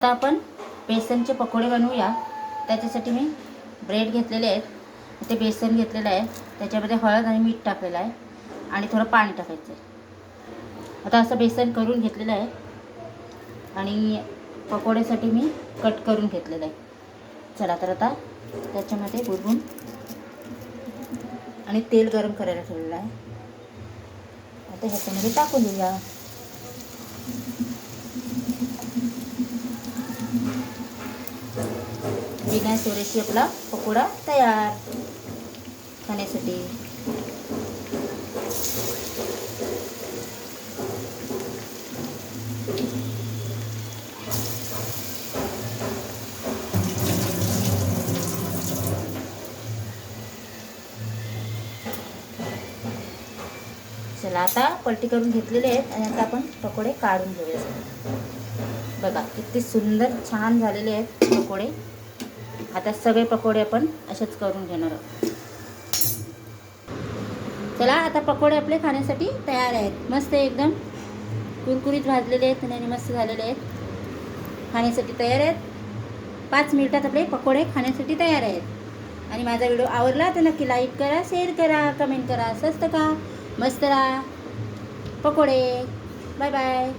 आता आपण बेसनचे पकोडे बनवूया। त्याच्यासाठी मी ब्रेड घेतलेले आहेत, ते बेसन घेतलेलं आहे, त्याच्यामध्ये हळद आणि मीठ टाकलेलं आहे आणि थोडं पाणी टाकायचं आहे। आता असं बेसन करून घेतलेलं आहे आणि पकोड्यासाठी मी कट करून घेतलेलं आहे। चला तर आता त्याच्यामध्ये बुडवून आणि तेल गरम करायला ठेवलेलं आहे। आता ह्याच्यामध्ये टाकून देऊया। बिना सोरेशी आपला पकोडा तयार खाण्यासाठी। चला आता पलटी करून घेतलेले आहेत आणि आता आपण पकोडे काढून घेऊया। बघा किती सुंदर छान झालेले आहेत पकोडे। आता सगळे पकोडे आपण असेच करून घेणार आहोत। चला आता पकोडे आपले खाण्यासाठी तयार आहेत। मस्त एकदम कुरकुरीत भाजलेले आहेत आणि मस्त झालेले आहेत, खाण्यासाठी तयार आहेत। 5 मिनिटात आपले पकोडे खाण्यासाठी तयार आहेत। आणि माझा व्हिडिओ आवडला तर नक्की लाईक करा, शेअर करा, कमेंट करा। स्वस्त का मस्त पकोडे। Bye bye.